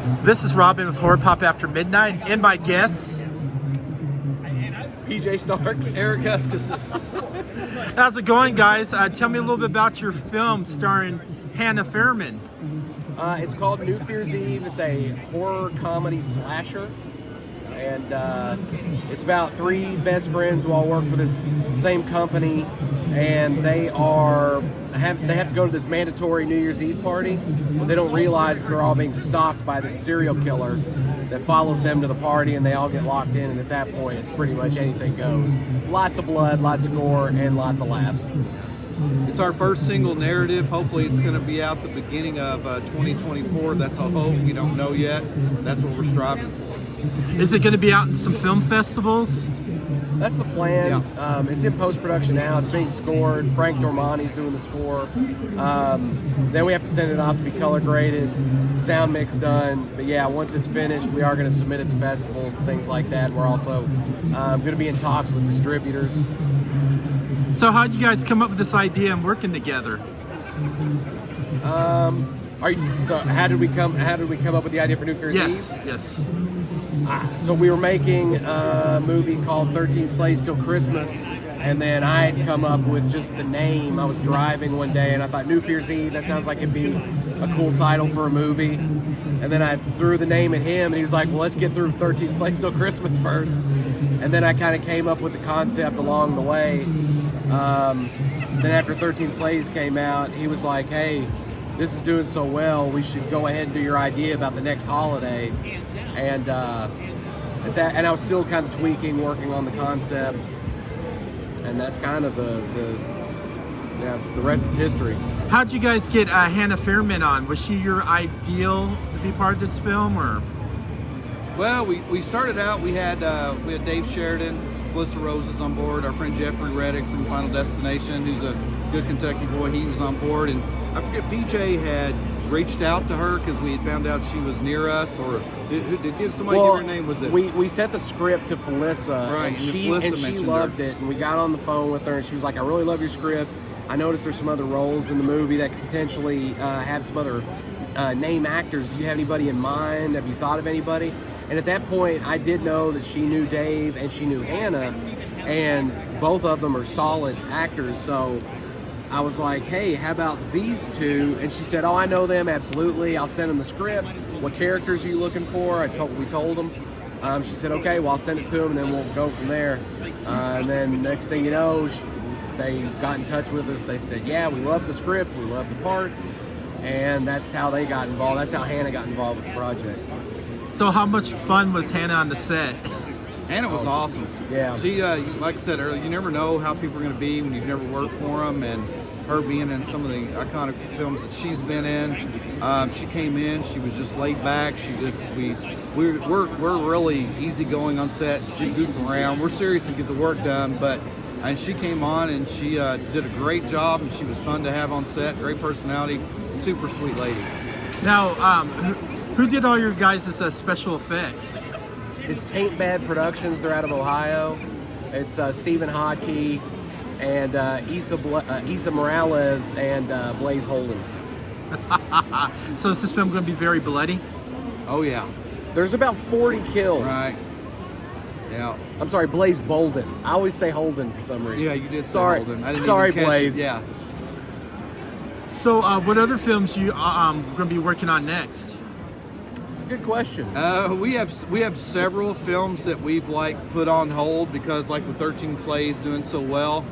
This is Robin with Horror Pop After Midnight, and my guests, PJ Starks, Eric Huskisson. How's it going, guys? Tell me a little bit about your film starring Hannah Fierman. It's called New Year's Eve. It's a horror comedy slasher, and it's about three best friends who all work for this same company, and they have to go to this mandatory New Year's Eve party, but they don't realize they're all being stalked by this serial killer that follows them to the party, and they all get locked in, and at that point it's pretty much anything goes. Lots of blood, lots of gore, and lots of laughs. It's our first single narrative. Hopefully it's going to be out the beginning of 2024. That's a hope. We don't know yet. That's what we're striving for. Is it going to be out in some film festivals? That's the plan. Yeah. It's in post-production now. It's being scored. Frank Dormani's doing the score. Then we have to send it off to be color graded, sound mix done. But yeah, once it's finished, we are going to submit it to festivals and things like that. We're also going to be in talks with distributors. So how did you guys come up with this idea and working together? So how did we come up with the idea for New Year's Eve? Yes. So we were making a movie called 13 Slaves Till Christmas, and then I had come up with just the name. I was driving one day and I thought New Year's Eve, that sounds like it'd be a cool title for a movie. And then I threw the name at him and he was like, well, let's get through 13 Slaves Till Christmas first. And then I kind of came up with the concept along the way. Then after 13 Slaves came out, he was like, hey, this is doing so well, we should go ahead and do your idea about the next holiday. And and I was still kind of tweaking, working on the concept, and that's kind of the rest is history. How'd you guys get Hannah Fierman on? Was she your ideal to be part of this film, or? Well, we started out. We had Dave Sheridan, Melissa Rose is on board. Our friend Jeffrey Reddick from Final Destination, who's a good Kentucky boy, he was on board. And I forget, PJ had reached out to her because we had found out she was near us, or did give somebody give her name? Was it? We sent the script to Felissa, right, and she loved it. And we got on the phone with her, and she was like, "I really love your script. I noticed there's some other roles in the movie that could potentially have some other name actors. Do you have anybody in mind? Have you thought of anybody?" And at that point, I did know that she knew Dave and she knew Hannah, and both of them are solid actors. So I was like, hey, how about these two? And she said, oh, I know them, absolutely. I'll send them the script. What characters are you looking for? We told them. She said, okay, well, I'll send it to them, and then we'll go from there. And then next thing you know, they got in touch with us. They said, yeah, we love the script, we love the parts. And that's how they got involved. That's how Hannah got involved with the project. So how much fun was Hannah on the set? Hannah was awesome. Yeah. She, like I said earlier, you never know how people are going to be when you've never worked for them, and her being in some of the iconic films that she's been in, she came in. She was just laid back. We're really easygoing on set. She goofed around. We're serious and get the work done, and she came on and she did a great job, and she was fun to have on set. Great personality, super sweet lady. Now, who did all your guys' special effects? It's Taint Bad Productions. They're out of Ohio. It's Stephen Hodke and Issa Morales and Blaze Holden. So is this film going to be very bloody? Oh yeah. There's about 40 kills. Right. Yeah. I'm sorry, Blaze Bolden. I always say Holden for some reason. Yeah, you did. Sorry, say Holden. I didn't sorry, even catch Blaze. it. Yeah. So what other films you going to be working on next? It's a good question. We have several films that we've put on hold because with 13 Slaves doing so well,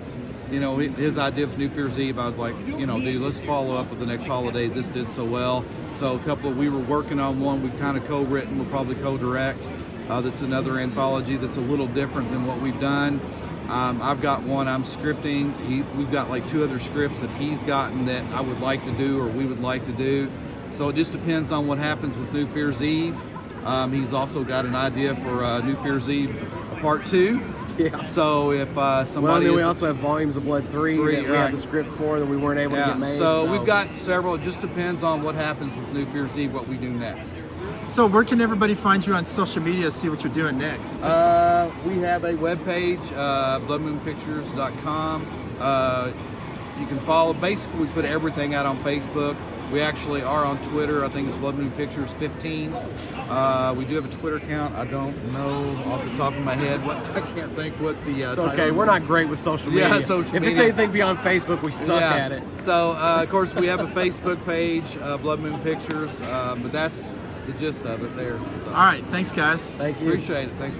his idea of New Year's Eve, I was like, dude, let's follow up with the next holiday. This did so well. So we were working on one we've kind of co-written, we'll probably co-direct. That's another anthology that's a little different than what we've done. I've got one I'm scripting. We've got 2 other scripts that he's gotten that I would like to do or we would like to do. So it just depends on what happens with New Year's Eve. He's also got an idea for New Year's Eve Part 2. Yeah. So if somebody... Well, and then we also have Volumes of Blood 3 that we have the script for that we weren't able to get made. So we've got several. It just depends on what happens with New Year's Eve, what we do next. So where can everybody find you on social media to see what you're doing next? We have a webpage, bloodmoonpictures.com. You can follow, basically we put everything out on Facebook. We actually are on Twitter. I think it's Blood Moon Pictures 15. We do have a Twitter account. I don't know off the top of my head what I can't think what the. It's okay. We're not great with social media. Yeah, social if media. it's anything beyond Facebook, we suck Yeah. at it. So of course we have a Facebook page, Blood Moon Pictures, but that's the gist of it there. So, All right, thanks guys. Thank you. appreciate it. Thanks.